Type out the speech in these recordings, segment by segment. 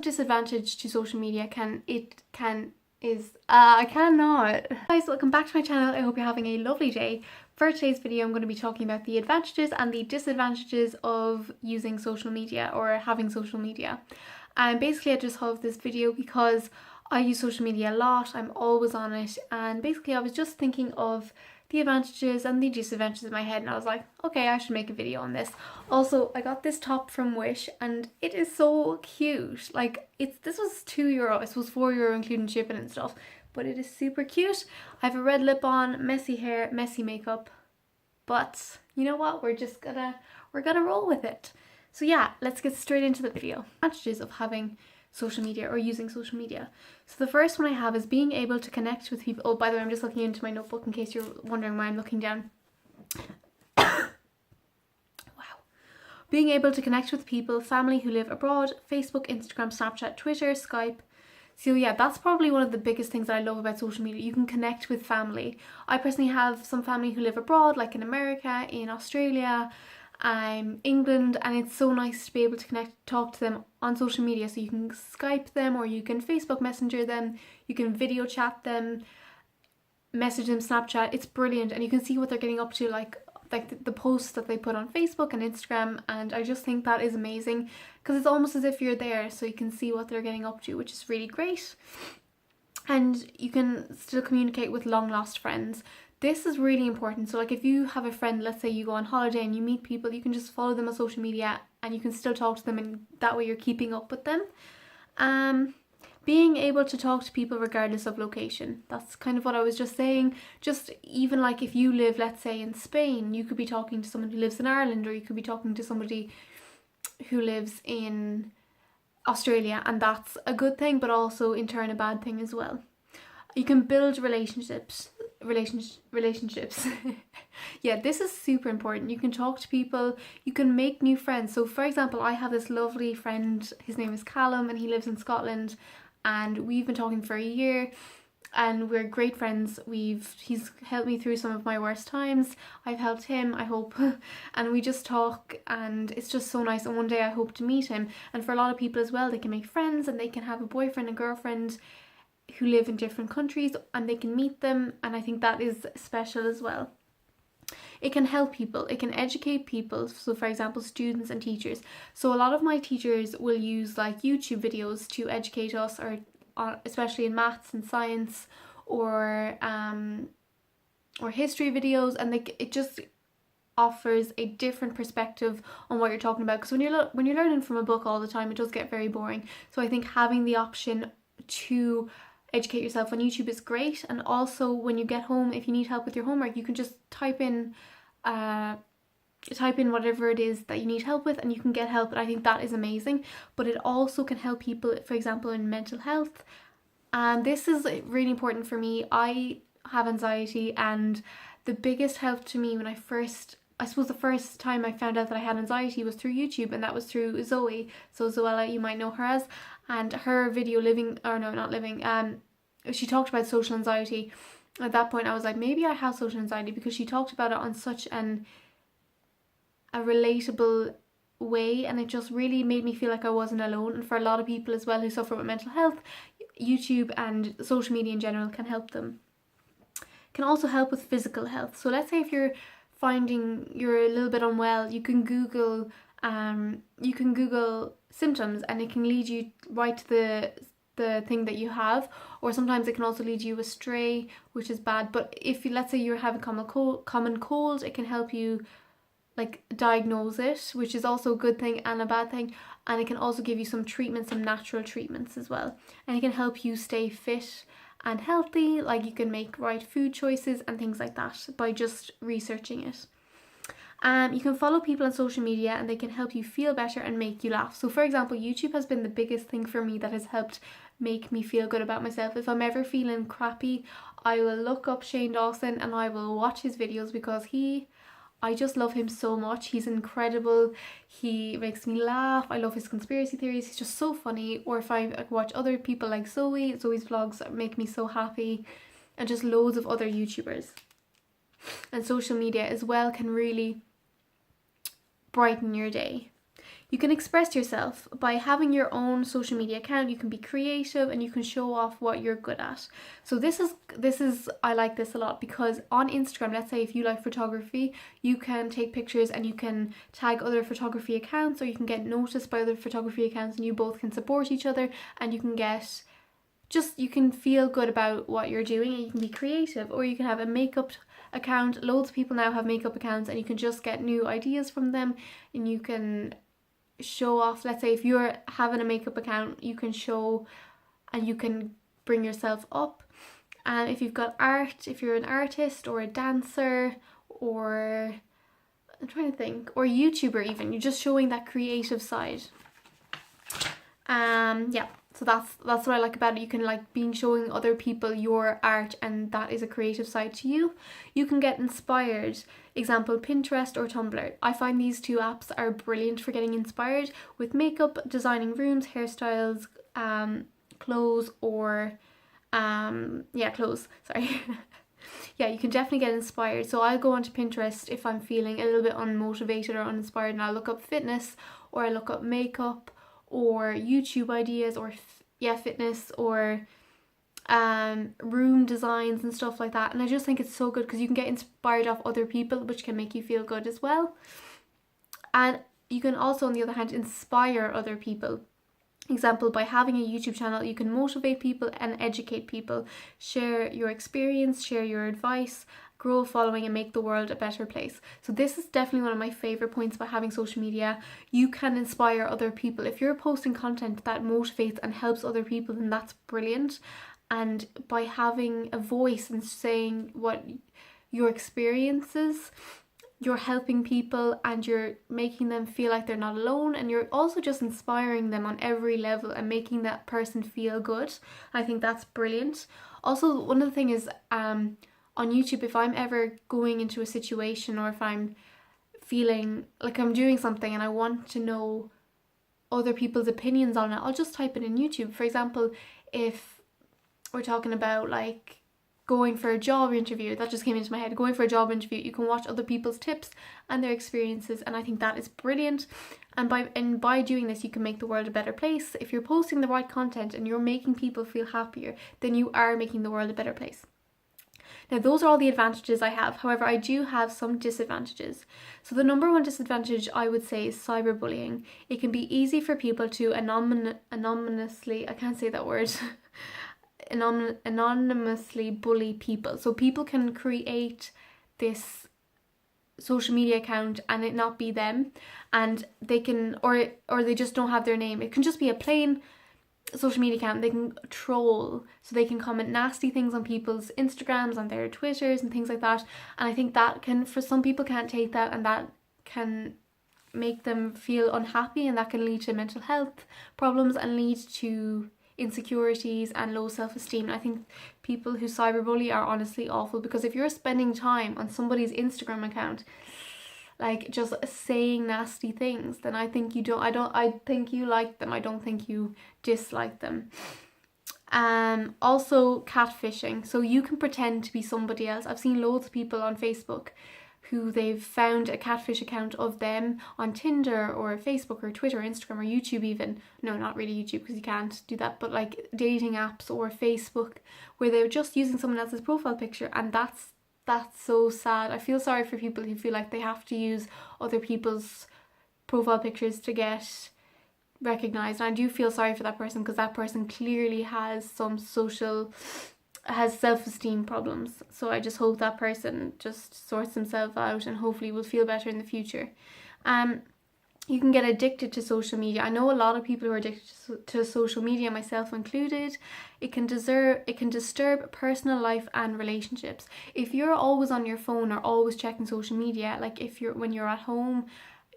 Disadvantage to social media I cannot. Guys, welcome back to my channel. I hope you're having a lovely day. For today's video, I'm going to be talking about the advantages and the disadvantages of using social media or having social media. And basically I just have this video because I use social media a lot. I'm always on it, and basically I was just thinking of the advantages and the disadvantages in my head, and I was like, okay, I should make a video on this. Also, I got this top from Wish and it is so cute. Like, this was €2. It was €4 including shipping and stuff, but it is super cute. I have a red lip on, messy hair, messy makeup, but you know what, we're gonna roll with it. So yeah, let's get straight into the video. Advantages of having social media or using social media. So the first one I have is being able to connect with people. Oh, by the way, I'm just looking into my notebook in case you're wondering why I'm looking down. Wow. Being able to connect with people, family who live abroad, Facebook, Instagram, Snapchat, Twitter, Skype. So yeah, that's probably one of the biggest things that I love about social media. You can connect with family. I personally have some family who live abroad, like in America, in Australia, England, and it's so nice to be able to talk to them on social media. So you can Skype them, or you can Facebook Messenger them, you can video chat them, message them Snapchat. It's brilliant, and you can see what they're getting up to, like the posts that they put on Facebook and Instagram, and I just think that is amazing because it's almost as if you're there, so you can see what they're getting up to, which is really great. And you can still communicate with long lost friends. This is really important. So like if you have a friend, let's say you go on holiday and you meet people, you can just follow them on social media and you can still talk to them, and that way you're keeping up with them. Being able to talk to people regardless of location. That's kind of what I was just saying. Just even like if you live, let's say in Spain, you could be talking to someone who lives in Ireland, or you could be talking to somebody who lives in Australia, and that's a good thing, but also in turn a bad thing as well. You can build relationships. Yeah, this is super important. You can talk to people, you can make new friends. So for example, I have this lovely friend, his name is Callum, and he lives in Scotland, and we've been talking for a year and we're great friends. He's helped me through some of my worst times, I've helped him, I hope, and we just talk, and it's just so nice. And one day I hope to meet him. And for a lot of people as well, they can make friends and they can have a boyfriend and girlfriend who live in different countries, and they can meet them, and I think that is special as well. It can help people, it can educate people, so for example students and teachers. So a lot of my teachers will use like YouTube videos to educate us, or especially in maths and science, or history videos, and it just offers a different perspective on what you're talking about, because when you're learning from a book all the time, it does get very boring. So I think having the option to educate yourself on YouTube is great. And also when you get home, if you need help with your homework, you can just type in whatever it is that you need help with, and you can get help. And I think that is amazing. But it also can help people, for example, in mental health, and this is really important for me. I have anxiety, and the biggest help to me when I suppose the first time I found out that I had anxiety was through YouTube, and that was through Zoe. So Zoella, you might know her as, and her video she talked about social anxiety. At that point I was like, maybe I have social anxiety, because she talked about it on such a relatable way, and it just really made me feel like I wasn't alone. And for a lot of people as well who suffer with mental health, YouTube and social media in general can help them. It can also help with physical health. So let's say if you're finding you're a little bit unwell, you can Google symptoms, and it can lead you right to the thing that you have. Or sometimes it can also lead you astray, which is bad. But if let's say you're having common cold, it can help you like diagnose it, which is also a good thing and a bad thing. And it can also give you some treatments, some natural treatments as well, and it can help you stay fit and healthy. Like you can make right food choices and things like that by just researching it. You can follow people on social media, and they can help you feel better and make you laugh. So for example, YouTube has been the biggest thing for me that has helped make me feel good about myself. If I'm ever feeling crappy, I will look up Shane Dawson and I will watch his videos, because I just love him so much. He's incredible. He makes me laugh. I love his conspiracy theories. He's just so funny. Or if I watch other people like Zoe's vlogs make me so happy, and just loads of other YouTubers. And social media as well can really brighten your day. You can express yourself by having your own social media account. You can be creative and you can show off what you're good at. So this is I like this a lot, because on Instagram, let's say if you like photography, you can take pictures and you can tag other photography accounts, or you can get noticed by other photography accounts, and you both can support each other, and you can get you can feel good about what you're doing, and you can be creative. Or you can have a makeup account. Loads of people now have makeup accounts, and you can just get new ideas from them, and you can show off. Let's say if you're having a makeup account, you can show and you can bring yourself up. And if you've got art, if you're an artist or a dancer, or I'm trying to think, or a YouTuber even, you're just showing that creative side. Yeah, so that's what I like about it. You can like being showing other people your art, and that is a creative side to you. You can get inspired. Example, Pinterest or Tumblr. I find these two apps are brilliant for getting inspired with makeup, designing rooms, hairstyles, clothes, or clothes, sorry. Yeah, you can definitely get inspired. So I'll go onto Pinterest if I'm feeling a little bit unmotivated or uninspired, and I'll look up fitness, or I look up makeup, or YouTube ideas, or fitness, or room designs and stuff like that. And I just think it's so good because you can get inspired off other people, which can make you feel good as well. And you can also, on the other hand, inspire other people. Example, by having a YouTube channel, you can motivate people and educate people, share your experience, share your advice, grow a following, and make the world a better place. So this is definitely one of my favorite points about having social media. You can inspire other people. If you're posting content that motivates and helps other people, then that's brilliant. And by having a voice and saying what your experiences, you're helping people, and you're making them feel like they're not alone, and you're also just inspiring them on every level and making that person feel good. I think that's brilliant. Also, one of the things is on YouTube, if I'm ever going into a situation, or if I'm feeling like I'm doing something and I want to know other people's opinions on it, I'll just type it in YouTube. For example, if we're talking about like going for a job interview, that just came into my head, going for a job interview, you can watch other people's tips and their experiences, and I think that is brilliant. And by doing this, you can make the world a better place. If you're posting the right content and you're making people feel happier, then you are making the world a better place. Now, those are all the advantages I have. However, I do have some disadvantages. So the number one disadvantage I would say is cyberbullying. It can be easy for people to anonymously, I can't say that word, anonymously bully people. So people can create this social media account and it not be them, and they can, or they just don't have their name. It can just be a plain social media account. They can troll, so they can comment nasty things on people's Instagrams, on their Twitters and things like that. And I think that can, for some people, can't take that, and that can make them feel unhappy, and that can lead to mental health problems and lead to insecurities and low self-esteem. And I think people who cyberbully are honestly awful, because if you're spending time on somebody's Instagram account like just saying nasty things, then I think I think you like them. I don't think you dislike them. Also catfishing. So you can pretend to be somebody else. I've seen loads of people on Facebook who they've found a catfish account of them on Tinder or Facebook or Twitter or Instagram or YouTube even. No, not really YouTube, because you can't do that, but like dating apps or Facebook, where they're just using someone else's profile picture, and that's so sad. I feel sorry for people who feel like they have to use other people's profile pictures to get recognized. And I do feel sorry for that person, because that person clearly has self-esteem problems. So I just hope that person just sorts himself out and hopefully will feel better in the future. You can get addicted to social media. I know a lot of people who are addicted to social media, myself included. It can disturb personal life and relationships. If you're always on your phone or always checking social media, like when you're at home,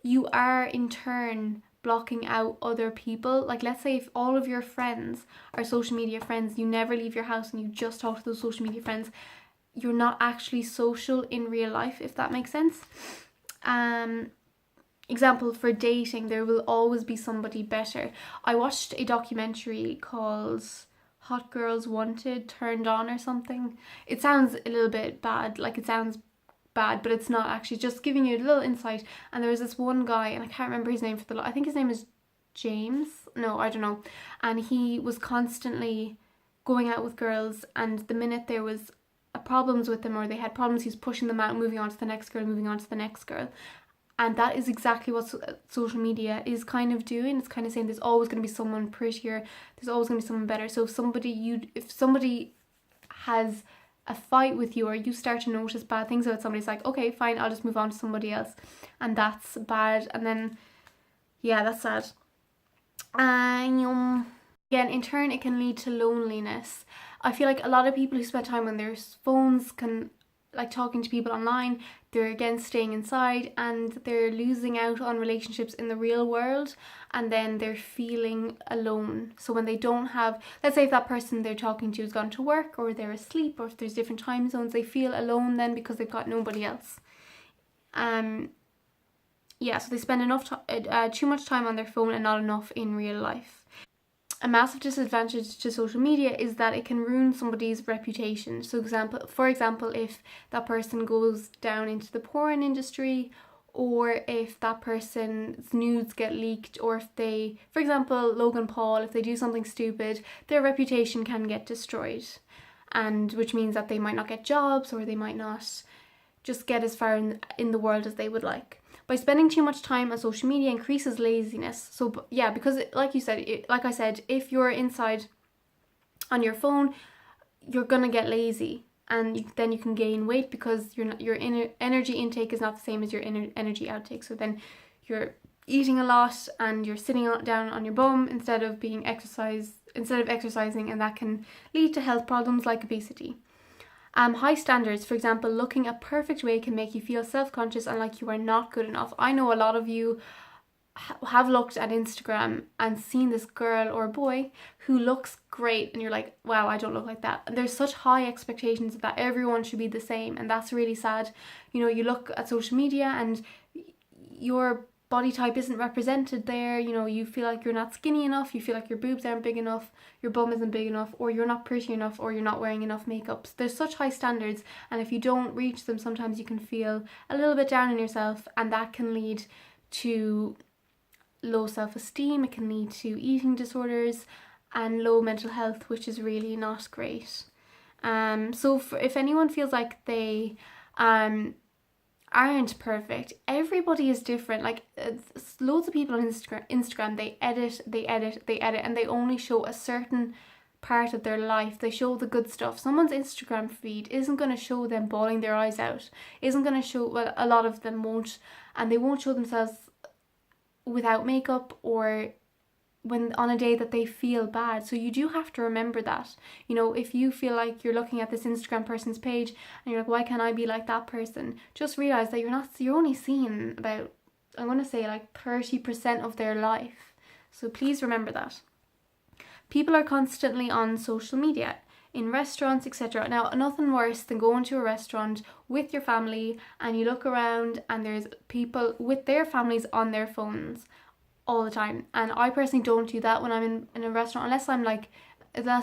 you are in turn blocking out other people. Like, let's say if all of your friends are social media friends, you never leave your house and you just talk to those social media friends, you're not actually social in real life, if that makes sense. Example, for dating, there will always be somebody better. I watched a documentary called Hot Girls Wanted, Turned On or something. It sounds a little bit bad, like it sounds bad, but it's not actually, just giving you a little insight. And there was this one guy, and I can't remember his name I think his name is James, no, I don't know, and he was constantly going out with girls, and the minute there was problems with them, or they had problems, he was pushing them out, moving on to the next girl, moving on to the next girl. And that is exactly what social media is kind of doing. It's kind of saying there's always going to be someone prettier, there's always going to be someone better. So if somebody has a fight with you, or you start to notice bad things about somebody, it's like, okay, fine, I'll just move on to somebody else. And that's bad. And then, yeah, that's sad. Again, in turn, it can lead to loneliness. I feel like a lot of people who spend time on their phones can, like, talking to people online, they're again staying inside, and they're losing out on relationships in the real world, and then they're feeling alone. So when they don't have, let's say if that person they're talking to has gone to work, or they're asleep, or if there's different time zones, they feel alone then because they've got nobody else. Yeah, so they spend too much time on their phone and not enough in real life. A massive disadvantage to social media is that it can ruin somebody's reputation. So for example, if that person goes down into the porn industry, or if that person's nudes get leaked, or if they, for example, Logan Paul, if they do something stupid, their reputation can get destroyed. And which means that they might not get jobs, or they might not just get as far in the world as they would like. By spending too much time on social media increases laziness. So yeah, because like I said, if you're inside on your phone, you're gonna get lazy, and then you can gain weight because your energy intake is not the same as your energy outtake. So then you're eating a lot, and you're sitting down on your bum instead of exercising, and that can lead to health problems like obesity. High standards, for example, looking a perfect way can make you feel self-conscious and like you are not good enough. I know a lot of you have looked at Instagram and seen this girl or boy who looks great, and you're like, wow, I don't look like that. And there's such high expectations that everyone should be the same, and that's really sad. You know, you look at social media and your body type isn't represented there. You know, you feel like you're not skinny enough, you feel like your boobs aren't big enough, your bum isn't big enough, or you're not pretty enough, or you're not wearing enough makeup. So there's such high standards, and if you don't reach them, sometimes you can feel a little bit down on yourself, and that can lead to low self-esteem. It can lead to eating disorders and low mental health, which is really not great. So if anyone feels like they aren't perfect, everybody is different. Like loads of people on Instagram, they edit, and they only show a certain part of their life. They show the good stuff. Someone's Instagram feed isn't going to show them bawling their eyes out, isn't going to show, well, a lot of them won't, and they won't show themselves without makeup, or when on a day that they feel bad. So you do have to remember that. You know, if you feel like you're looking at this Instagram person's page and you're like, why can't I be like that person? Just realize that you're only seeing about, I'm going to say, like 30% of their life. So please remember that. People are constantly on social media, in restaurants, etc. Now, nothing worse than going to a restaurant with your family and you look around and there's people with their families on their phones all the time. And I personally don't do that when I'm in a restaurant, unless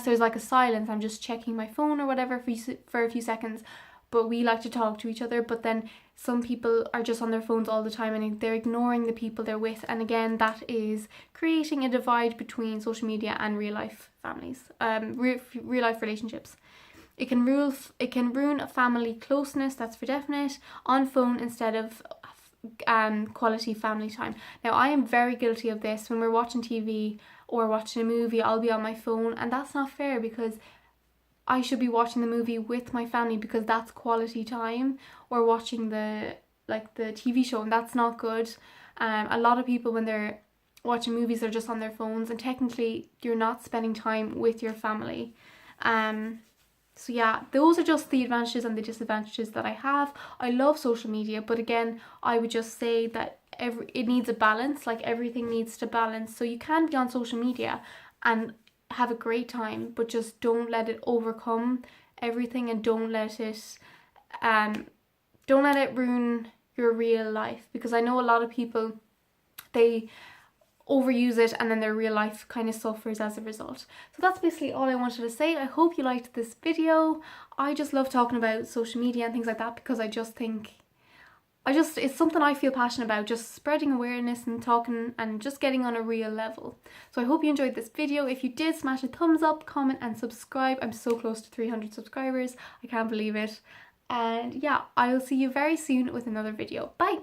there's like a silence, I'm just checking my phone or whatever for a few seconds. But we like to talk to each other. But then some people are just on their phones all the time and they're ignoring the people they're with. And again, that is creating a divide between social media and real life families, real life relationships. It can ruin a family closeness, that's for definite, on phone instead of quality family time. Now, I am very guilty of this. When we're watching TV or watching a movie, I'll be on my phone, and that's not fair, because I should be watching the movie with my family because that's quality time, or watching the TV show, and that's not good. A lot of people, when they're watching movies, they're just on their phones, and technically you're not spending time with your family. So yeah, those are just the advantages and the disadvantages that I have. I love social media, but again, I would just say that it needs a balance. Like, everything needs to balance. So you can be on social media and have a great time, but just don't let it overcome everything, and don't let it ruin your real life, because I know a lot of people, they overuse it and then their real life kind of suffers as a result. So that's basically all I wanted to say. I hope you liked this video. I just love talking about social media and things like that because I just think it's something I feel passionate about, just spreading awareness and talking and just getting on a real level. So I hope you enjoyed this video. If you did, smash a thumbs up, comment and subscribe. I'm so close to 300 subscribers. I can't believe it. And yeah, I'll see you very soon with another video. Bye!